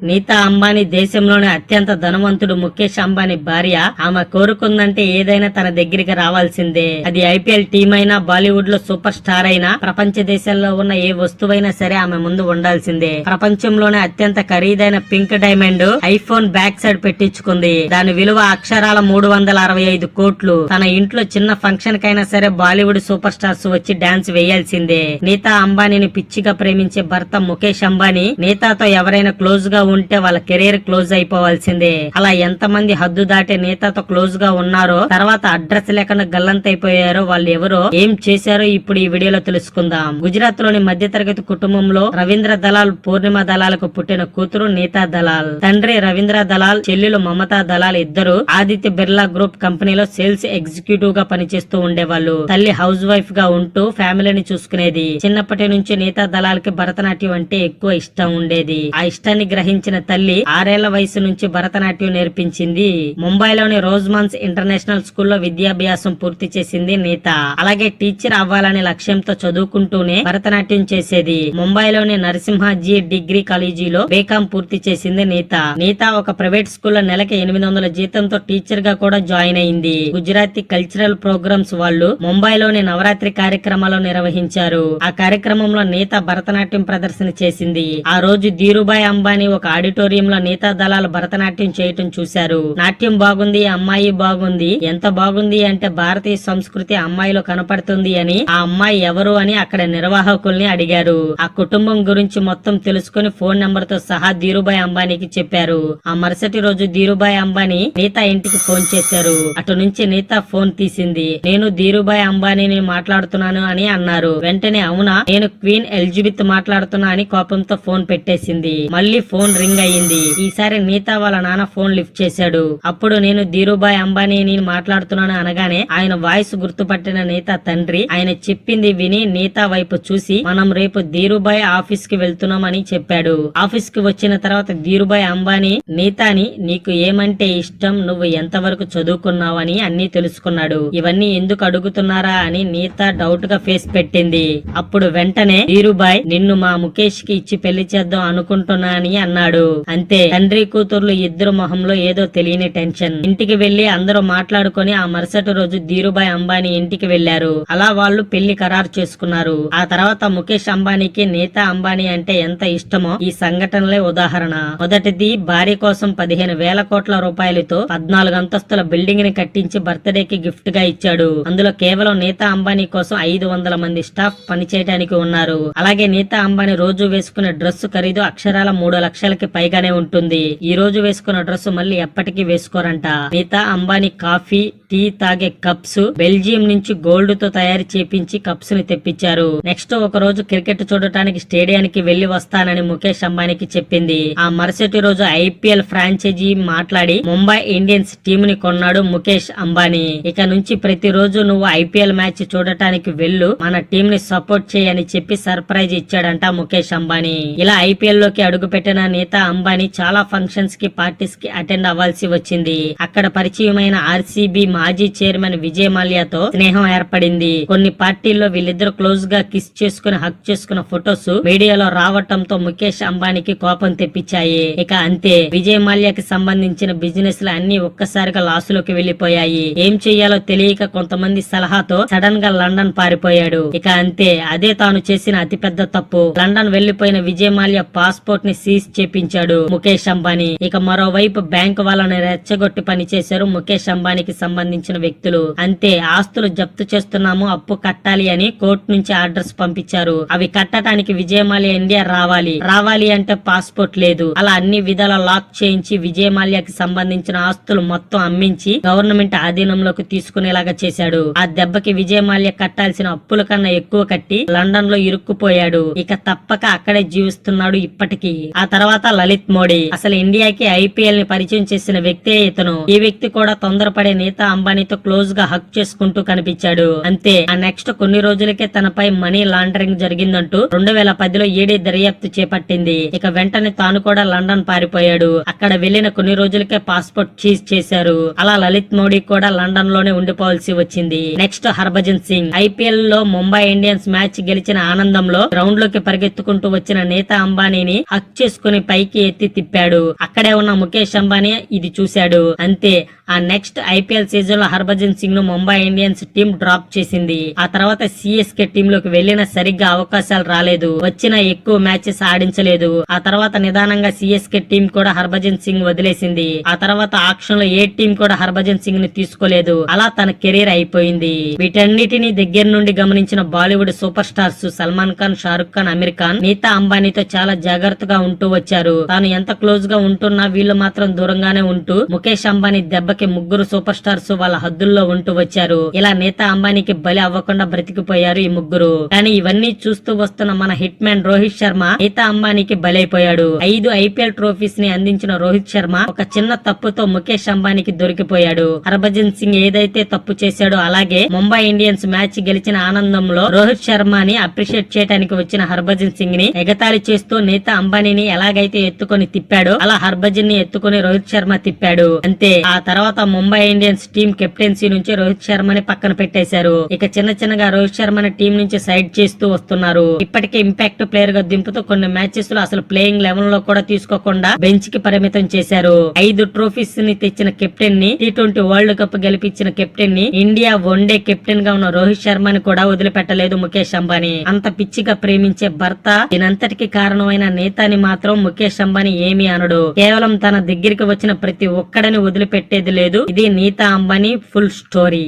నీతా అంబానీ దేశంలోని అత్యంత ధనవంతుడు ముఖేష్ అంబానీ భార్య. ఆమె కోరుకుందంటే ఏదైనా తన దగ్గరికి రావాల్సిందే. అది ఐపీఎల్ టీం అయినా, బాలీవుడ్ లో సూపర్ స్టార్ అయినా, ప్రపంచ దేశాల్లో ఉన్న ఏ వస్తువైనా సరే ఆమె ముందు ఉండాల్సిందే. ప్రపంచంలోనే అత్యంత ఖరీదైన pink diamond iPhone back side పెట్టించుకుంది. దాని విలువ అక్షరాల 365 కోట్లు. తన ఇంట్లో చిన్న ఫంక్షన్ కైనా సరే బాలీవుడ్ సూపర్ స్టార్స్ వచ్చి డాన్స్ వేయాల్సిందే. నీతా అంబానీని పిచ్చిగా ప్రేమించే భర్త ముఖేష్ అంబానీ నీతాతో ఎవరైనా క్లోజ్ గా ఉంటే వాళ్ళ కెరీర్ క్లోజ్ అయిపోవాల్సిందే. అలా ఎంతమంది హద్దు దాటి నేతతో క్లోజ్ గా ఉన్నారో, తర్వాత అడ్రస్ లేకుండా గల్లంతైపోయారో, వాళ్ళు ఎవరో, ఏం చేశారో ఇప్పుడు ఈ వీడియోలో తెలుసుకుందాం. గుజరాత్ లోని మధ్యతరగతి కుటుంబంలో రవీంద్ర దలాల్ పూర్ణిమ దళాలకు పుట్టిన కూతురు నీతా దలాల్. తండ్రి రవీంద్ర దలాల్, చెల్లెలు మమతా దలాల్ ఇద్దరు ఆదిత్య బిర్లా గ్రూప్ కంపెనీలో సేల్స్ ఎగ్జిక్యూటివ్ గా పనిచేస్తూ ఉండేవాళ్ళు. తల్లి హౌస్ వైఫ్ గా ఉంటూ ఫ్యామిలీని చూసుకునేది. చిన్నప్పటి నుంచి నీతా దలాల్ కి భరతనాట్యం అంటే ఎక్కువ ఇష్టం ఉండేది. ఆ ఇష్టాన్ని గ్రహించిన తల్లి 6 ఏళ్ల వయసు నుంచి భరతనాట్యం నేర్పించింది. ముంబైలోని రోజ్మాన్స్ ఇంటర్నేషనల్ స్కూల్లో విద్యాభ్యాసం పూర్తి చేసింది నీతా. అలాగే టీచర్ అవ్వాలనే లక్ష్యంతో చదువుకుంటూనే భరతనాట్యం చేసేది. ముంబైలోని నరసింహాజీ డిగ్రీ కాలేజీలో బీకాం పూర్తి చేసింది నీతా. నీతా ఒక ప్రైవేట్ స్కూల్లో నెలకి 800 జీతంతో టీచర్ గా కూడా జాయిన్ అయింది. గుజరాతీ కల్చరల్ ప్రోగ్రామ్స్ వాళ్ళు ముంబైలోని నవరాత్రి కార్యక్రమాలు నిర్వహించారు. ఆ కార్యక్రమంలో నీతా భరతనాట్యం ప్రదర్శన చేసింది. ఆ రోజు ధీరుభాయ్ అంబానీ ఒక ఆడిటోరియంలో నీతా దళాల్ భరతనాట్యం చేయటం చూశారు. నాట్యం బాగుంది, అమ్మాయి బాగుంది. ఎంత బాగుంది అంటే భారతీయ సంస్కృతి అమ్మాయిలో కనపడుతుంది అని. ఆ అమ్మాయి ఎవరు అని అక్కడ నిర్వాహకుల్ని అడిగారు. ఆ కుటుంబం గురించి మొత్తం తెలుసుకుని ఫోన్ నెంబర్ తో సహా ధీరుభాయ్ అంబానీకి చెప్పారు. ఆ మరుసటి రోజు ధీరుభాయ్ అంబానీ నీతా ఇంటికి ఫోన్ చేశారు. అటు నుంచి నీతా ఫోన్ తీసింది. నేను ధీరుభాయ్ అంబానీని మాట్లాడుతున్నాను అని అన్నారు. వెంటనే అవునా, నేను క్వీన్ ఎలిజబెత్ మాట్లాడుతున్నా అని కోపంతో ఫోన్ పెట్టేసింది. మళ్ళీ ఫోన్ రింగ్ అయ్యింది. ఈసారి నీతా వాళ్ళ నాన్న ఫోన్ లిఫ్ట్ చేశాడు. అప్పుడు నేను ధీరుభాయ్ అంబానీని మాట్లాడుతున్నాను అనగానే ఆయన వాయిస్ గుర్తుపట్టిన నీతా తండ్రి ఆయన చెప్పింది విని నీతా వైపు చూసి, మనం రేపు ధీరుభాయ్ ఆఫీస్ కి వెళ్తున్నామని చెప్పాడు. ఆఫీస్ కి వచ్చిన తర్వాత ధీరుభాయ్ అంబానీ నీతాని నీకు ఏమంటే ఇష్టం, నువ్వు ఎంతవరకు చదువుకున్నావని అన్ని తెలుసుకున్నాడు. ఇవన్నీ ఎందుకు అడుగుతున్నారా అని నీతా డౌట్ గా ఫేస్ పెట్టింది. అప్పుడు వెంటనే ధీరుభాయ్ నిన్ను మా ముఖేష్ కి ఇచ్చి పెళ్లి చేద్దాం అనుకుంటున్నా అని అన్నాడు. అంతే, తండ్రి కూతుర్లు ఇద్దరు మొహంలో ఏదో తెలియని టెన్షన్. ఇంటికి వెళ్లి అందరూ మాట్లాడుకుని ఆ మరుసటి రోజు ధీరుభాయ్ అంబానీ ఇంటికి వెళ్లారు. అలా వాళ్ళు పెళ్లి ఖరారు చేసుకున్నారు. ఆ తర్వాత ముఖేష్ అంబానీకి నీతా అంబానీ అంటే ఎంత ఇష్టమో ఈ సంఘటనలే ఉదాహరణ. మొదటిది, భార్య కోసం 15,000 కోట్ల రూపాయలతో 14 అంతస్తుల బిల్డింగ్ ని కట్టించి బర్త్డేకి గిఫ్ట్ గా ఇచ్చాడు. అందులో కేవలం నీతా అంబానీ కోసం 500 మంది స్టాఫ్ పనిచేయడానికి ఉన్నారు. అలాగే నీతా అంబానీ రోజు వేసుకునే డ్రెస్ ఖరీదు అక్షరాల 3 లక్షలకి పైగానే ఉంటుంది. ఈ రోజు వేసుకున్న డ్రెస్ మళ్ళీ ఎప్పటికీ వేసుకోరంట. నీతా అంబానీ కాఫీ, టీ తాగే కప్స్ బెల్జియం నుంచి గోల్డ్ తో తయారు చేపించి కప్స్ ని తెప్పించారు. నెక్స్ట్ ఒక రోజు క్రికెట్ చూడటానికి స్టేడియానికి వెళ్లి వస్తానని ముఖేష్ అంబానీకి చెప్పింది. ఆ మరుసటి రోజు ఐపీఎల్ ఫ్రాంచైజీ మాట్లాడి ముంబై ఇండియన్స్ టీమ్ ని కొన్నాడు ముఖేష్ అంబానీ. ఇక నుంచి ప్రతిరోజు నువ్వు ఐపీఎల్ మ్యాచ్ చూడటానికి వెళ్ళు, మన టీం ని సపోర్ట్ చేయని చెప్పి సర్ప్రైజ్ ఇచ్చాడంట ముఖేష్ అంబానీ. ఇలా ఐపీఎల్ లోకి అడుగు పెట్టిన నీతా అంబానీ చాలా ఫంక్షన్స్ కి, పార్టీస్ కి అటెండ్ అవ్వాల్సి వచ్చింది. అక్కడ పరిచయమైన ఆర్సీబీ మాజీ చైర్మన్ విజయ్ మాల్యాతో స్నేహం ఏర్పడింది. కొన్ని పార్టీల్లో వీళ్ళిద్దరు క్లోజ్ గా కిస్ చేసుకుని హక్ చేసుకున్న ఫొటోస్ మీడియాలో రావటంతో ముఖేష్ అంబానీకి కోపం తెప్పించాయి. ఇక అంతే, విజయ్ మాల్యాకి సంబంధించిన బిజినెస్ లు అన్ని ఒక్కసారిగా లాసులోకి వెళ్లిపోయాయి. ఏం చెయ్యాలో తెలియక కొంతమంది సలహాతో సడన్ గా లండన్ పారిపోయాడు. ఇక అంతే, అదే తాను చేసిన అతిపెద్ద తప్పు. లండన్ వెళ్లిపోయిన విజయ్ మాల్యా పాస్పోర్ట్ ని సీజ్ చేపించాడు ముఖేష్ అంబానీ. ఇక మరోవైపు బ్యాంకు వాళ్ళని రెచ్చగొట్టి పనిచేశారు ముఖేష్ అంబానీకి సంబంధించిన వ్యక్తులు. అంతే, ఆస్తులు జప్తు చేస్తున్నాము, అప్పు కట్టాలి అని కోర్టు నుంచి ఆర్డర్స్ పంపించారు. అవి కట్టడానికి విజయ్ మాల్యా ఇండియా రావాలి అంటే పాస్పోర్ట్ లేదు. అలా అన్ని విధాల లాక్ చేయించి విజయ్ మాల్యాకి సంబంధించిన ఆస్తులు మొత్తం అమ్మించి గవర్నమెంట్ ఆధీనంలోకి తీసుకునేలాగా చేశాడు. ఆ దెబ్బకి విజయ్ మాల్యా కట్టాల్సిన అప్పుల కన్నా ఎక్కువ కట్టి లండన్ లో ఇరుక్కుపోయాడు. ఇక తప్పక అక్కడే జీవిస్తున్నాడు ఇప్పటికీ. ఆ తర్వాత లలిత్ మోడీ, అసలు ఇండియాకి ఐపీఎల్ ని పరిచయం చేసిన వ్యక్తే ఇతను. ఈ వ్యక్తి కూడా తొందరపడే నీతా అంబానీతో క్లోజ్ గా హక్ చేసుకుంటూ కనిపించాడు. అంతే, ఆ నెక్స్ట్ కొన్ని రోజులకే తనపై మనీ లాండరింగ్ జరిగిందంటూ 2010లో ఈడీ దర్యాప్తు చేపట్టింది. ఇక వెంటనే తాను కూడా లండన్ పారిపోయాడు. అక్కడ వెళ్లిన కొన్ని రోజులకే పాస్పోర్ట్ సీజ్ చేశారు. అలా లలిత్ మోడీ కూడా లండన్ లోనే ఉండిపోవాల్సి వచ్చింది. నెక్స్ట్ హర్భజన్ సింగ్, ఐపీఎల్ లో ముంబై ఇండియన్స్ మ్యాచ్ గెలిచిన ఆనందంలో గ్రౌండ్ లోకి పరిగెత్తుకుంటూ వచ్చిన నీతా అంబానీని హక్ చేసుకుని పైకి ఎత్తి తిప్పాడు. అక్కడే ఉన్న ముఖేష్ అంబానీ ఇది చూశాడు. అంతే, ఆ నెక్స్ట్ ఐపీఎల్ సీజన్ లో హర్భజన్ సింగ్ ను ముంబై ఇండియన్స్ టీం డ్రాప్ చేసింది. ఆ తర్వాత సిఎస్కే టీం లోకి వెళ్లిన సరిగ్గా అవకాశాలు రాలేదు. వచ్చిన ఎక్కువ మ్యాచెస్ ఆడించలేదు. ఆ తర్వాత నిదానంగా సిఎస్కే టీం కూడా హర్భజన్ సింగ్ వదిలేసింది. ఆ తర్వాత ఆక్షన్ లో ఏ టీం కూడా హర్భజన్ సింగ్ ని తీసుకోలేదు. అలా తన కెరీర్ అయిపోయింది. వీటన్నిటిని దగ్గర నుండి గమనించిన బాలీవుడ్ సూపర్ స్టార్స్ సల్మాన్ ఖాన్, షారుఖ్ ఖాన్, అమీర్ ఖాన్ నీతా అంబానీతో చాలా జాగ్రత్తగా ఉంటూ వచ్చారు. తాను ఎంత క్లోజ్ గా ఉంటున్నా వీళ్ళు మాత్రం దూరంగానే ఉంటూ ముఖేష్ అంబానీ దెబ్బకి ముగ్గురు సూపర్ స్టార్స్ వాళ్ళ హద్దుల్లో ఉంటూ వచ్చారు. ఇలా నీతా అంబానీకి బలి అవ్వకుండా బ్రతికిపోయారు ఈ ముగ్గురు. కానీ ఇవన్నీ చూస్తూ వస్తున్న మన హిట్ మ్యాన్ రోహిత్ శర్మ నీతా అంబానీకి బలైపోయాడు. 5 ఐపీఎల్ ట్రోఫీస్ ని అందించిన రోహిత్ శర్మ ఒక చిన్న తప్పుతో ముఖేష్ అంబానీకి దొరికిపోయాడు. హర్భజన్ సింగ్ ఏదైతే తప్పు చేశాడో అలాగే ముంబై ఇండియన్స్ మ్యాచ్ గెలిచిన ఆనందంలో రోహిత్ శర్మని అప్రిషియేట్ చేయడానికి వచ్చిన హర్భజన్ సింగ్ ని ఎగతాళి చేస్తూ నీతా అంబానీని ఎలాగైతే ఎత్తుకొని తిప్పాడో అలా హర్భజన్ ని ఎత్తుకొని రోహిత్ శర్మ తిప్పాడు. అంతే, ఆ తర్వాత ముంబై ఇండియన్స్ టీం కెప్టెన్సీ నుంచి రోహిత్ శర్మని పక్కన పెట్టేశారు. ఇక చిన్న చిన్నగా రోహిత్ శర్మని టీం నుంచి సైడ్ చేస్తూ వస్తున్నారు. ఇప్పటికే ఇంపాక్ట్ ప్లేయర్ గా దింపుతూ కొన్ని మ్యాచెస్ లో అసలు ప్లేయింగ్ లెవెల్ లో కూడా తీసుకోకుండా బెంచ్ కి పరిమితం చేశారు. 5 ట్రోఫీస్ ని తెచ్చిన కెప్టెన్ ని, T20 వరల్డ్ కప్ గెలిపించిన కెప్టెన్ ని, ఇండియా వన్డే కెప్టెన్ గా ఉన్న రోహిత్ శర్మని కూడా వదిలిపెట్టలేదు ముఖేష్ అంబానీ. అంత పిచ్చిగా ప్రేమించే భర్త దీనంతటికి కారణమైన నేతాని మాత్రం ముఖేష్ అంబానీ ఏమీ అనడు. కేవలం తన దగ్గరికి వచ్చిన ప్రతి ఒక్కడిని వదిలిపెట్టేది లేదు. ఇది నీతా అంబానీ ఫుల్ స్టోరీ.